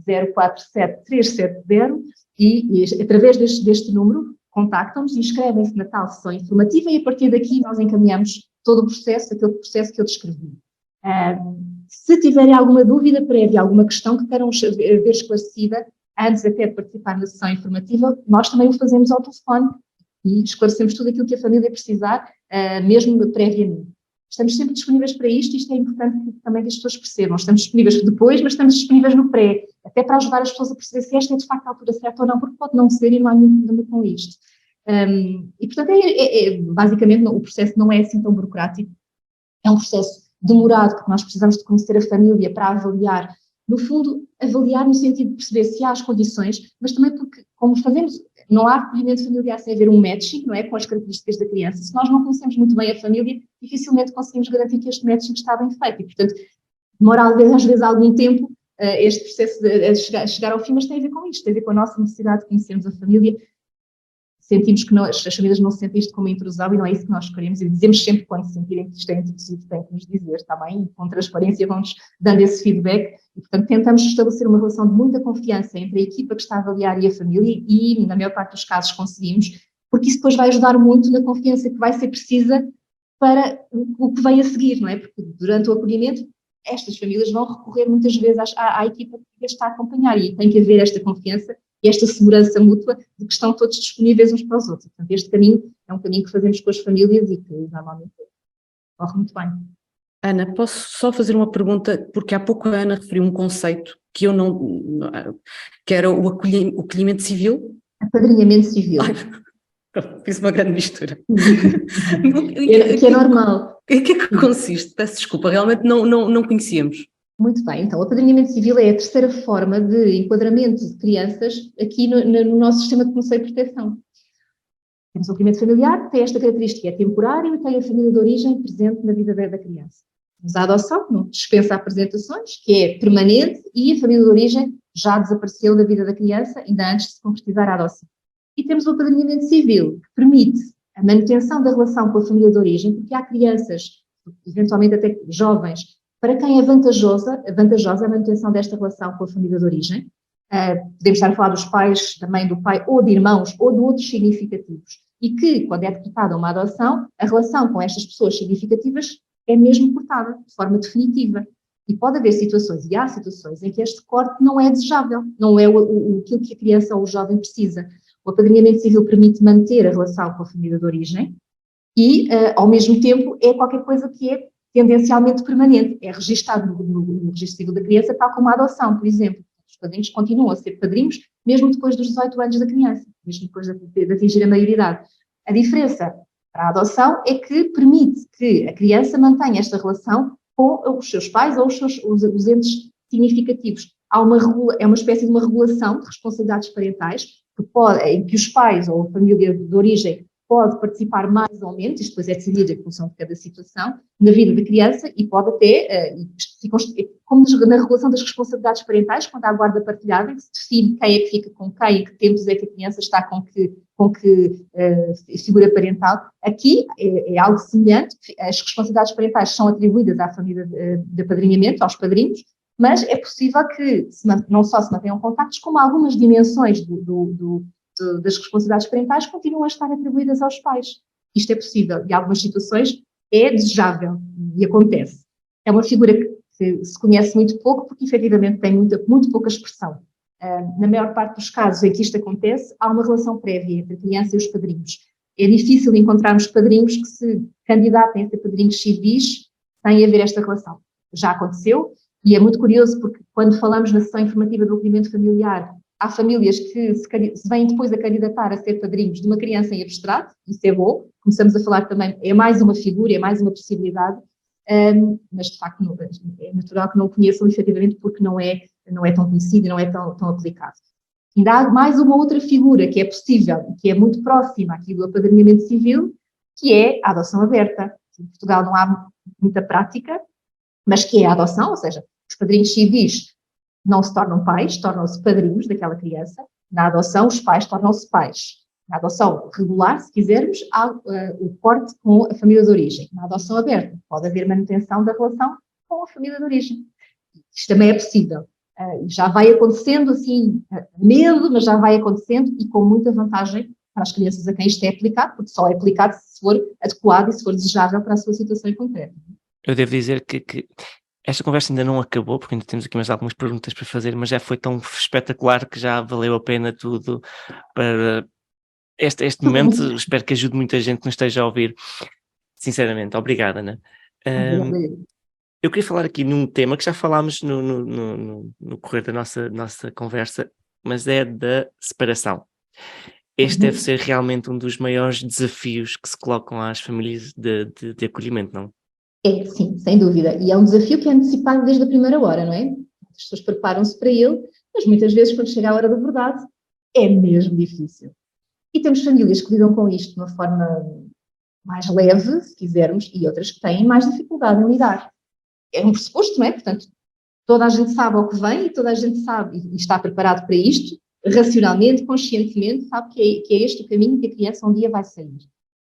910-047-370, e através deste número contactam-nos e inscrevem-se na tal sessão informativa e a partir daqui nós encaminhamos todo o processo, aquele processo que eu descrevi. Se tiverem alguma dúvida prévia, alguma questão que queiram ver esclarecida, antes até de participar na sessão informativa, nós também o fazemos ao telefone e esclarecemos tudo aquilo que a família precisar, mesmo previamente. Estamos sempre disponíveis para isto é importante também que as pessoas percebam. Estamos disponíveis depois, mas estamos disponíveis no pré, até para ajudar as pessoas a perceber se esta é de facto a altura certa ou não, porque pode não ser e não há nenhum problema com isto. E, portanto, basicamente o processo não é assim tão burocrático, é um processo demorado, porque nós precisamos de conhecer a família para avaliar, no fundo, avaliar no sentido de perceber se há as condições, mas também porque, como fazemos, não há acolhimento familiar sem haver um matching, não é, com as características da criança. Se nós não conhecemos muito bem a família, dificilmente conseguimos garantir que este matching está bem feito e, portanto, demora às vezes algum tempo este processo de chegar ao fim, mas tem a ver com isto, tem a ver com a nossa necessidade de conhecermos a família. Sentimos que as famílias não sentem isto como intrusão e não é isso que nós queremos, e dizemos sempre quando sentirem que isto é introduzido, têm que nos dizer, está bem? E com transparência vamos dando esse feedback e, portanto, tentamos estabelecer uma relação de muita confiança entre a equipa que está a avaliar e a família e, na maior parte dos casos, conseguimos, porque isso depois vai ajudar muito na confiança que vai ser precisa para o que vem a seguir, não é? Porque durante o acolhimento estas famílias vão recorrer muitas vezes à equipa que as está a acompanhar e tem que haver esta confiança e esta segurança mútua de que estão todos disponíveis uns para os outros. Portanto, este caminho é um caminho que fazemos com as famílias e que normalmente corre muito bem. Ana, posso só fazer uma pergunta, porque há pouco a Ana referiu um conceito que eu não, que era o acolhimento civil. Apadrinhamento civil. Fiz uma grande mistura. Que é normal. Em que é que consiste? Peço desculpa, realmente não conhecíamos. Muito bem, então o apadrinhamento civil é a terceira forma de enquadramento de crianças aqui no nosso sistema de conselho de proteção. Temos o acolhimento familiar, que tem esta característica, é temporário e tem a família de origem presente na vida da criança. Temos a adoção, que não dispensa apresentações, que é permanente e a família de origem já desapareceu da vida da criança ainda antes de se concretizar a adoção. E temos o apadrinhamento civil, que permite a manutenção da relação com a família de origem, porque há crianças, eventualmente até jovens, para quem é vantajosa a manutenção desta relação com a família de origem. Podemos estar a falar dos pais, da mãe, do pai, ou de irmãos, ou de outros significativos. E que, quando é decretada uma adoção, a relação com estas pessoas significativas é mesmo cortada, de forma definitiva. E pode haver situações, e há situações, em que este corte não é desejável, não é aquilo que a criança ou o jovem precisa. O apadrinhamento civil permite manter a relação com a família de origem e, ao mesmo tempo, é qualquer coisa que é tendencialmente permanente. É registado no registro civil da criança, tal como a adoção, por exemplo. Os padrinhos continuam a ser padrinhos, mesmo depois dos 18 anos da criança, mesmo depois de atingir a maioridade. A diferença para a adoção é que permite que a criança mantenha esta relação com os seus pais ou os entes significativos. É uma espécie de uma regulação de responsabilidades parentais, em que os pais ou a família de origem pode participar mais ou menos, isto depois é decidido em função de cada situação, na vida da criança e pode até, como na regulação das responsabilidades parentais, quando há guarda partilhada, que se define quem é que fica com quem, em que tempos é que a criança está com que figura parental. Aqui é algo semelhante, as responsabilidades parentais são atribuídas à família de apadrinhamento, aos padrinhos, mas é possível que não só se mantenham contactos, como algumas dimensões das responsabilidades parentais continuam a estar atribuídas aos pais. Isto é possível e em algumas situações é desejável e acontece. É uma figura que se conhece muito pouco porque efetivamente tem muito pouca expressão. Na maior parte dos casos em que isto acontece, há uma relação prévia entre a criança e os padrinhos. É difícil encontrarmos padrinhos que se candidatem a ser padrinhos civis sem haver esta relação. Já aconteceu e é muito curioso porque quando falamos na sessão informativa do acolhimento familiar, há famílias que se vêm depois a candidatar a ser padrinhos de uma criança em abstrato, isso é bom, começamos a falar também, é mais uma figura, é mais uma possibilidade, mas de facto é natural que não o conheçam efetivamente porque não é tão conhecido e não é tão aplicado. Ainda há mais uma outra figura que é possível, que é muito próxima aqui do apadrinhamento civil, que é a adoção aberta. Em Portugal não há muita prática, mas que é a adoção, ou seja, os padrinhos civis não se tornam pais, tornam-se padrinhos daquela criança. Na adoção, os pais tornam-se pais. Na adoção regular, se quisermos, há o corte com a família de origem. Na adoção aberta, pode haver manutenção da relação com a família de origem. Isto também é possível. Já vai acontecendo, assim, medo, mas já vai acontecendo e com muita vantagem para as crianças a quem isto é aplicado, porque só é aplicado se for adequado e se for desejável para a sua situação em concreto. Eu devo dizer que esta conversa ainda não acabou, porque ainda temos aqui mais algumas perguntas para fazer, mas já foi tão espetacular que já valeu a pena tudo para este momento. Espero que ajude muita gente que nos esteja a ouvir. Sinceramente, obrigada, Ana. Eu queria falar aqui num tema que já falámos no correr da nossa conversa, mas é da separação. Este deve ser realmente um dos maiores desafios que se colocam às famílias de acolhimento, não? É, sim, sem dúvida. E é um desafio que é antecipado desde a primeira hora, não é? As pessoas preparam-se para ele, mas muitas vezes, quando chega a hora da verdade, é mesmo difícil. E temos famílias que lidam com isto de uma forma mais leve, se quisermos, e outras que têm mais dificuldade em lidar. É um pressuposto, não é? Portanto, toda a gente sabe ao que vem e toda a gente sabe e está preparado para isto, racionalmente, conscientemente, sabe que é este o caminho que a criança um dia vai sair.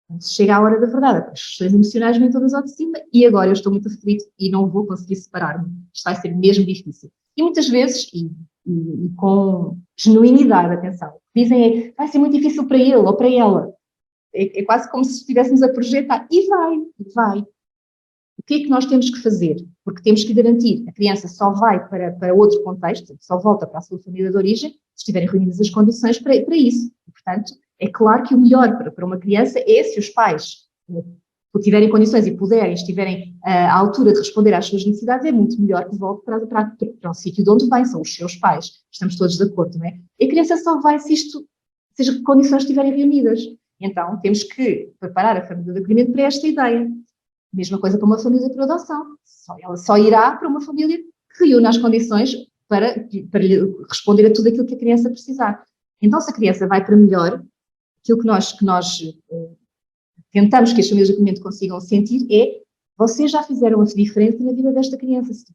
Quando chega a hora da verdade, as questões emocionais vêm todas ao de cima e agora eu estou muito aflito e não vou conseguir separar-me. Isto vai ser mesmo difícil. E muitas vezes, e com genuinidade, atenção, dizem vai ser muito difícil para ele ou para ela. É quase como se estivéssemos a projetar. E vai. O que é que nós temos que fazer? Porque temos que garantir que a criança só vai para outro contexto, só volta para a sua família de origem, se estiverem reunidas as condições para isso. E, portanto, é claro que o melhor para uma criança é se os pais tiverem condições e estiverem à altura de responder às suas necessidades, é muito melhor que volte para o sítio de onde vem, são os seus pais. Estamos todos de acordo, não é? E a criança só vai se as condições estiverem reunidas. Então, temos que preparar a família de acolhimento para esta ideia. Mesma coisa para uma família por adoção. Ela só irá para uma família que reúna as condições para lhe responder a tudo aquilo que a criança precisar. Então, se a criança vai para melhor, aquilo que nós tentamos que as famílias de acolhimento consigam sentir é: vocês já fizeram a diferença na vida desta criança. Se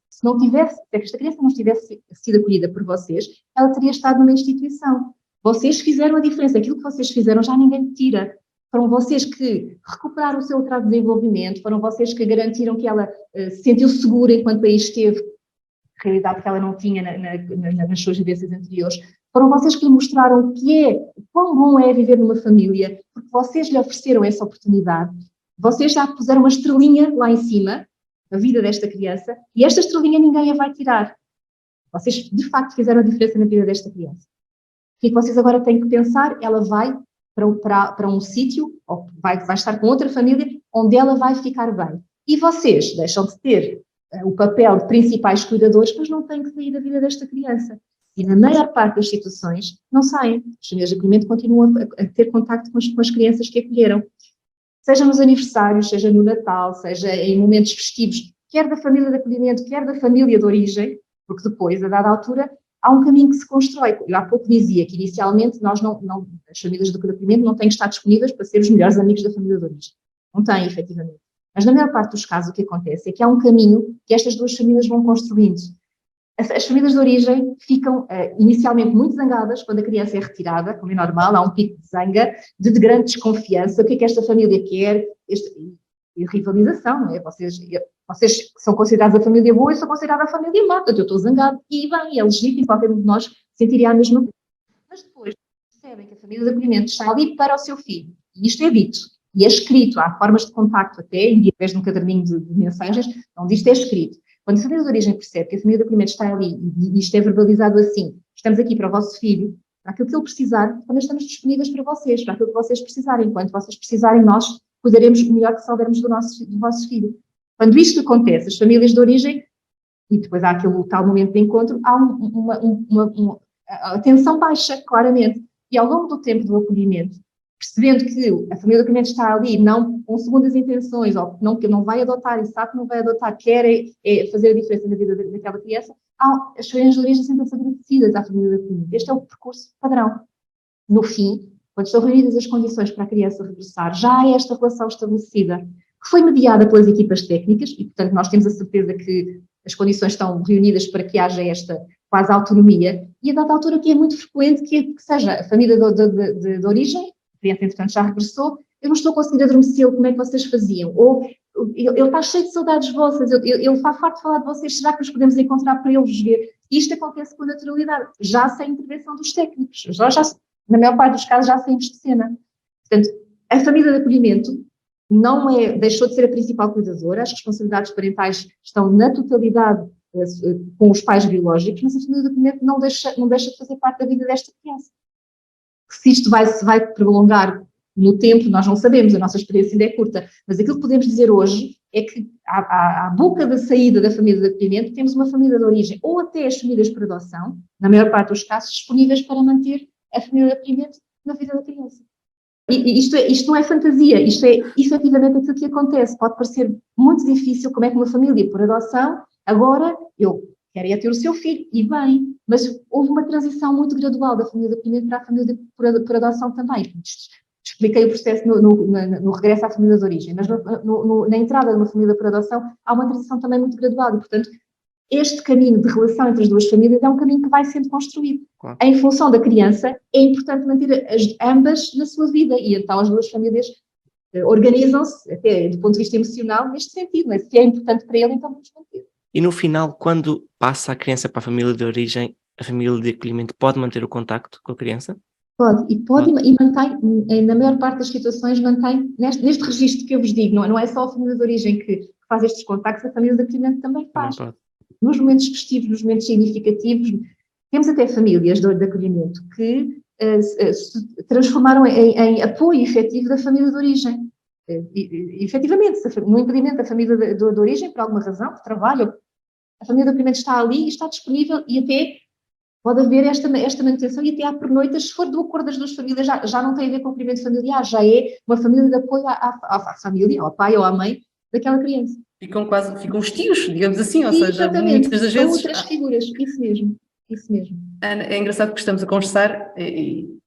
esta criança não tivesse sido acolhida por vocês, ela teria estado numa instituição. Vocês fizeram a diferença. Aquilo que vocês fizeram já ninguém tira. Foram vocês que recuperaram o seu atraso de desenvolvimento, foram vocês que garantiram que ela se sentiu segura enquanto aí esteve, realidade que ela não tinha nas suas vivências anteriores. Foram vocês que lhe mostraram quão bom é viver numa família, porque vocês lhe ofereceram essa oportunidade. Vocês já puseram uma estrelinha lá em cima, na vida desta criança, e esta estrelinha ninguém a vai tirar. Vocês, de facto, fizeram a diferença na vida desta criança. que é que vocês agora têm que pensar? Ela vai para um sítio, ou vai estar com outra família, onde ela vai ficar bem. E vocês deixam de ter o papel de principais cuidadores, mas não têm que sair da vida desta criança. E na maior parte das situações, não saem. As famílias de acolhimento continuam a ter contacto com as crianças que acolheram. Seja nos aniversários, seja no Natal, seja em momentos festivos, quer da família de acolhimento, quer da família de origem, porque depois, a dada altura, há um caminho que se constrói. Eu há pouco dizia que, inicialmente, as famílias de acolhimento não têm que estar disponíveis para ser os melhores amigos da família de origem. Não têm, efetivamente. Mas, na maior parte dos casos, o que acontece é que há um caminho que estas duas famílias vão construindo. As famílias de origem ficam inicialmente muito zangadas quando a criança é retirada, como é normal, há um pico de zanga, de grande desconfiança. O que é que esta família quer? E rivalização, não é? Vocês são considerados a família boa e são considerados a família má. Portanto, eu estou zangado e bem, é legítimo, qualquer um de nós sentiria a mesma coisa. Mas depois percebem que a família de acolhimento está ali para o seu filho. E isto é dito. E é escrito. Há formas de contacto até, através de um caderninho de mensagens, onde isto é escrito. Quando a família de origem percebe que a família de acolhimento está ali e isto é verbalizado assim, estamos aqui para o vosso filho, para aquilo que ele precisar, também estamos disponíveis para vocês, para aquilo que vocês precisarem. Enquanto vocês precisarem, nós cuidaremos o melhor que soubermos do vosso filho. Quando isto acontece, as famílias de origem, e depois há aquele tal momento de encontro, há a tensão baixa, claramente. E ao longo do tempo do acolhimento, percebendo que a família de acolhimento está ali, não com segundas intenções, ou que não vai adotar e sabe que não vai adotar, quer fazer a diferença na vida daquela criança, as famílias de origem sentem-se agradecidas à família de acolhimento. Este é o percurso padrão. No fim, quando estão reunidas as condições para a criança regressar, já há esta relação estabelecida, que foi mediada pelas equipas técnicas, e, portanto, nós temos a certeza que as condições estão reunidas para que haja esta quase autonomia, e a dada altura que é muito frequente que seja a família de origem, a criança, entretanto, já regressou, eu não estou a conseguir adormecê-lo, como é que vocês faziam? Ou ele está cheio de saudades vossas, ele está farto de falar de vocês, será que nos podemos encontrar para ele vos ver? E isto acontece com naturalidade, já sem intervenção dos técnicos, já, na maior parte dos casos já saímos de cena. Portanto, a família de acolhimento deixou de ser a principal cuidadora, as responsabilidades parentais estão na totalidade com os pais biológicos, mas a família de acolhimento não deixa de fazer parte da vida desta criança. Se isto se vai prolongar no tempo, nós não sabemos, a nossa experiência ainda é curta, mas aquilo que podemos dizer hoje é que à boca da saída da família de acolhimento temos uma família de origem, ou até as famílias por adoção, na maior parte dos casos, disponíveis para manter a família de acolhimento na vida da criança. E isto não é fantasia, isto é efetivamente aquilo que acontece. Pode parecer muito difícil como é que uma família por adoção, agora eu quero ter o seu filho, e bem, mas houve uma transição muito gradual da família de acolhimento para a família por adoção também. Expliquei o processo no regresso à família de origem, mas na entrada de uma família por adoção há uma transição também muito gradual e, portanto, este caminho de relação entre as duas famílias é um caminho que vai sendo construído. Claro. Em função da criança, é importante manter ambas na sua vida e então as duas famílias organizam-se, até do ponto de vista emocional, neste sentido. Se é importante para ele, então vamos manter. E no final, quando passa a criança para a família de origem, a família de acolhimento pode manter o contacto com a criança? Pode, e mantém, na maior parte das situações, mantém, neste registro que eu vos digo, não é só a família de origem que faz estes contactos, a família de acolhimento também faz. Nos momentos festivos, nos momentos significativos, temos até famílias de acolhimento que se transformaram em apoio efetivo da família de origem. Efetivamente, no impedimento da família de origem, por alguma razão, de trabalho, a família de acolhimento está ali e está disponível e até pode haver esta manutenção e até há pernoitas, se for do acordo das duas famílias, já não tem a ver com o acolhimento familiar, já é uma família de apoio à família, ao pai ou à mãe daquela criança. Ficam os tios, digamos assim, ou seja, muitas das vezes... outras figuras, isso mesmo. Ana, é engraçado que estamos a conversar e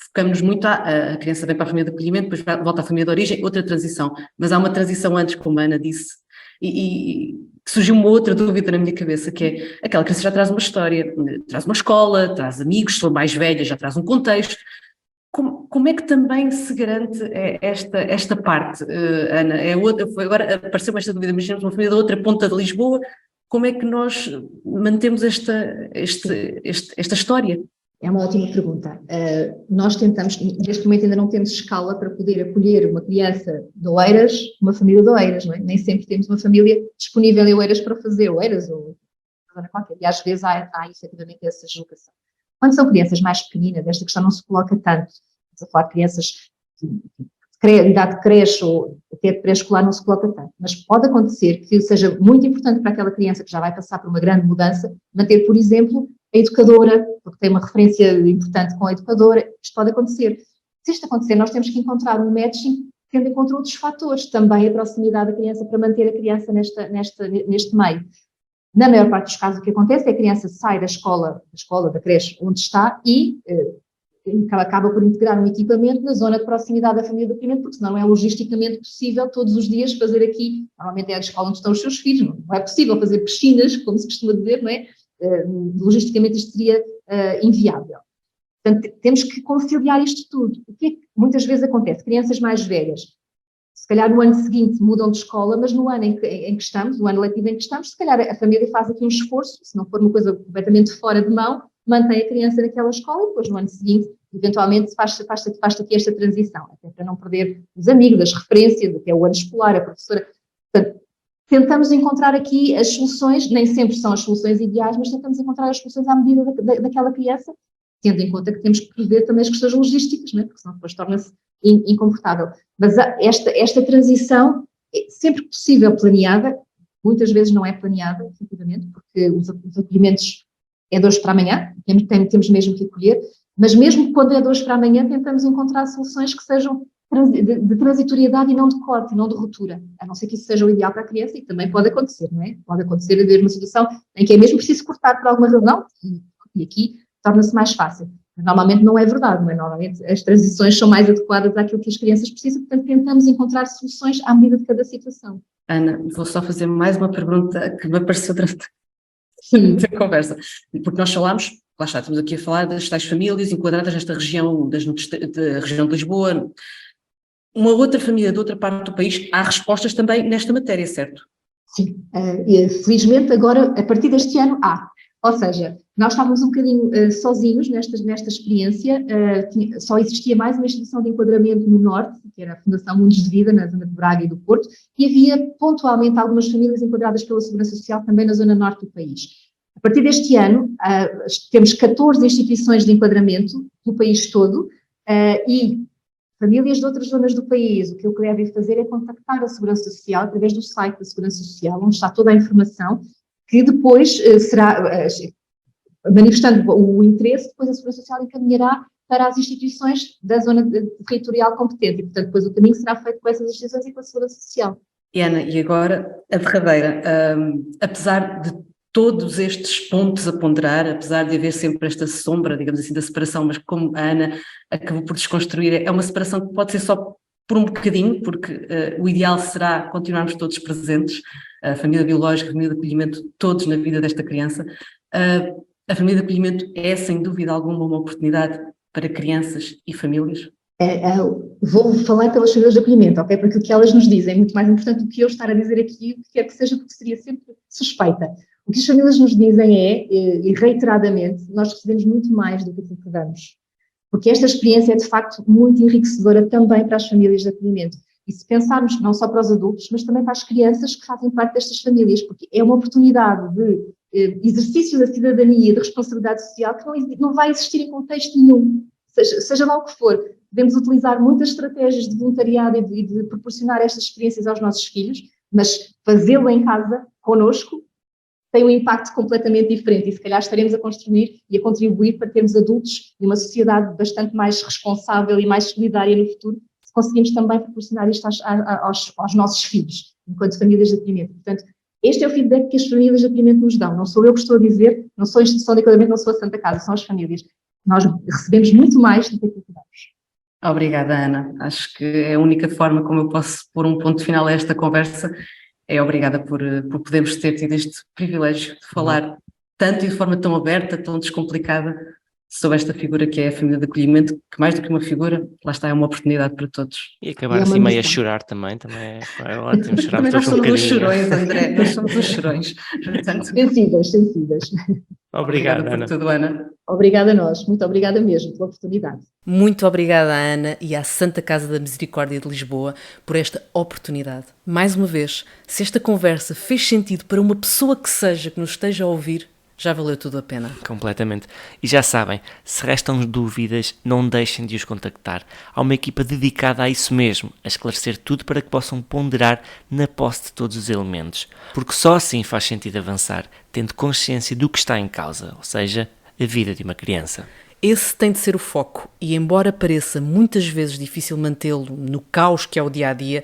focamos-nos muito, a criança vem para a família de acolhimento, depois volta à família de origem, outra transição, mas há uma transição antes, como a Ana disse, e surgiu uma outra dúvida na minha cabeça, que é, aquela criança já traz uma história, traz uma escola, traz amigos, se for mais velha já traz um contexto. Como é que também se garante esta parte, Ana? Agora apareceu-me esta dúvida, imaginemos uma família da outra ponta de Lisboa, como é que nós mantemos esta história? É uma ótima pergunta. Nós tentamos, neste momento ainda não temos escala para poder acolher uma criança de Oeiras, uma família de Oeiras, não é? Nem sempre temos uma família disponível em Oeiras para fazer Oeiras ou zona qualquer, e às vezes há efetivamente essa deslocação. Quando são crianças mais pequeninas, esta questão não se coloca tanto. Estamos a falar de crianças de idade de creche ou até de pré-escolar, não se coloca tanto. Mas pode acontecer que seja muito importante para aquela criança que já vai passar por uma grande mudança, manter, por exemplo, a educadora, porque tem uma referência importante com a educadora. Isto pode acontecer. Se isto acontecer, nós temos que encontrar um matching tendo em conta outros fatores, também a proximidade da criança, para manter a criança neste meio. Na maior parte dos casos, o que acontece é que a criança sai da escola, da creche onde está e acaba por integrar um equipamento na zona de proximidade da família do acolhimento, porque senão não é logisticamente possível todos os dias fazer aqui, normalmente é a escola onde estão os seus filhos, não é possível fazer piscinas, como se costuma dizer, não é? Logisticamente isto seria inviável. Portanto, temos que conciliar isto tudo. O que é que muitas vezes acontece? Crianças mais velhas, se calhar no ano seguinte mudam de escola, mas no ano em que estamos, no ano letivo em que estamos, se calhar a família faz aqui um esforço, se não for uma coisa completamente fora de mão, mantém a criança naquela escola e depois no ano seguinte, eventualmente, faz aqui esta transição, até para não perder os amigos, as referências, até o ano escolar, a professora. Portanto, tentamos encontrar aqui as soluções, nem sempre são as soluções ideais, mas tentamos encontrar as soluções à medida daquela criança, tendo em conta que temos que prever também as questões logísticas, não é? Porque senão depois torna-se incomportável. Mas esta transição é sempre possível planeada, muitas vezes não é planeada, efetivamente, porque os acolhimentos é de hoje para amanhã, temos mesmo que acolher, mas mesmo quando é de hoje para amanhã, tentamos encontrar soluções que sejam de transitoriedade e não de corte, não de ruptura, a não ser que isso seja o ideal para a criança, e também pode acontecer, não é? Pode acontecer haver uma situação em que é mesmo preciso cortar por alguma razão, e aqui torna-se mais fácil. Mas normalmente não é verdade, não é? Normalmente as transições são mais adequadas àquilo que as crianças precisam, portanto tentamos encontrar soluções à medida de cada situação. Ana, vou só fazer mais uma pergunta que me apareceu durante a conversa, porque nós falámos, lá está, estamos aqui a falar das tais famílias enquadradas nesta região, da região de Lisboa. Uma outra família de outra parte do país, há respostas também nesta matéria, certo? Sim, felizmente agora, a partir deste ano, há. Ou seja, nós estávamos um bocadinho sozinhos nesta experiência, só existia mais uma instituição de enquadramento no Norte, que era a Fundação Mundos de Vida, na zona de Braga e do Porto, e havia pontualmente algumas famílias enquadradas pela Segurança Social também na zona norte do país. A partir deste ano, temos 14 instituições de enquadramento do país todo, e famílias de outras zonas do país, o que eu quero fazer é contactar a Segurança Social através do site da Segurança Social, onde está toda a informação, que depois será, manifestando o interesse, depois a Segurança Social encaminhará para as instituições da zona territorial competente, e portanto depois o caminho será feito com essas instituições e com a Segurança Social. E Ana, e agora a derradeira, apesar de todos estes pontos a ponderar, apesar de haver sempre esta sombra, digamos assim, da separação, mas como a Ana acabou por desconstruir, é uma separação que pode ser só por um bocadinho, porque o ideal será continuarmos todos presentes, a família biológica, a família de acolhimento, todos na vida desta criança. A família de acolhimento é, sem dúvida alguma, uma oportunidade para crianças e famílias? Vou falar pelas famílias de acolhimento, ok? Porque o que elas nos dizem é muito mais importante do que eu estar a dizer aqui, o que quer que seja, porque seria sempre suspeita. O que as famílias nos dizem e reiteradamente, nós recebemos muito mais do que aquilo que damos. Porque esta experiência é, de facto, muito enriquecedora também para as famílias de acolhimento. E se pensarmos não só para os adultos, mas também para as crianças que fazem parte destas famílias, porque é uma oportunidade de exercício da cidadania e de responsabilidade social que não vai existir em contexto nenhum, seja lá o que for. Podemos utilizar muitas estratégias de voluntariado e de proporcionar estas experiências aos nossos filhos, mas fazê-lo em casa, connosco, tem um impacto completamente diferente, e se calhar estaremos a construir e a contribuir para termos adultos e uma sociedade bastante mais responsável e mais solidária no futuro, se conseguimos também proporcionar isto aos nossos filhos, enquanto famílias de acolhimento. Portanto, este é o feedback que as famílias de acolhimento nos dão. Não sou eu que estou a dizer, não sou a instituição de enquadramento, não sou a Santa Casa, são as famílias. Nós recebemos muito mais do que aquilo que damos. Obrigada, Ana. Acho que é a única forma como eu posso pôr um ponto final a esta conversa. Obrigada por podermos ter tido este privilégio de falar tanto e de forma tão aberta, tão descomplicada, sobre esta figura que é a família de acolhimento, que mais do que uma figura, lá está, é uma oportunidade para todos. E acabar assim meio a chorar também é ótimo, chorarmos Nós todos somos um os bocadinho. chorões, André, nós somos os chorões. Portanto, Sensíveis. Obrigado, por Ana. tudo, Ana. Obrigada a nós, muito obrigada mesmo pela oportunidade. Muito obrigada à Ana e à Santa Casa da Misericórdia de Lisboa por esta oportunidade. Mais uma vez, se esta conversa fez sentido para uma pessoa que seja que nos esteja a ouvir, já valeu tudo a pena. Completamente. E já sabem, se restam dúvidas, não deixem de os contactar. Há uma equipa dedicada a isso mesmo, a esclarecer tudo para que possam ponderar na posse de todos os elementos. Porque só assim faz sentido avançar, tendo consciência do que está em causa, ou seja, a vida de uma criança. Esse tem de ser o foco e, embora pareça muitas vezes difícil mantê-lo no caos que é o dia-a-dia,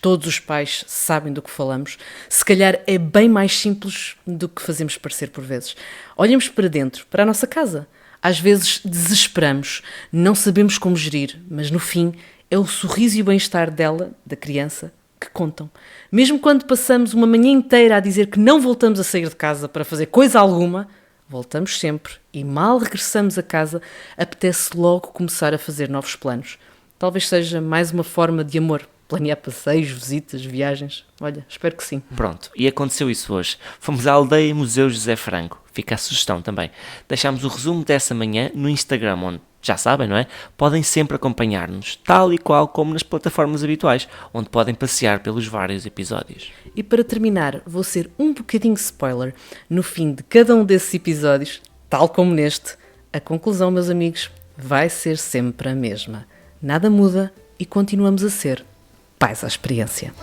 todos os pais sabem do que falamos, se calhar é bem mais simples do que fazemos parecer por vezes. Olhamos para dentro, para a nossa casa. Às vezes desesperamos, não sabemos como gerir, mas no fim é o sorriso e o bem-estar dela, da criança, que contam. Mesmo quando passamos uma manhã inteira a dizer que não voltamos a sair de casa para fazer coisa alguma, voltamos sempre e mal regressamos a casa, apetece logo começar a fazer novos planos. Talvez seja mais uma forma de amor. Planear passeios, visitas, viagens. Olha, espero que sim. Pronto, e aconteceu isso hoje. Fomos à aldeia Museu José Franco. Fica a sugestão também. Deixámos o resumo dessa manhã no Instagram, onde, já sabem, não é? Podem sempre acompanhar-nos, tal e qual como nas plataformas habituais, onde podem passear pelos vários episódios. E para terminar, vou ser um bocadinho spoiler. No fim de cada um desses episódios, tal como neste, a conclusão, meus amigos, vai ser sempre a mesma. Nada muda e continuamos a ser pais à experiência.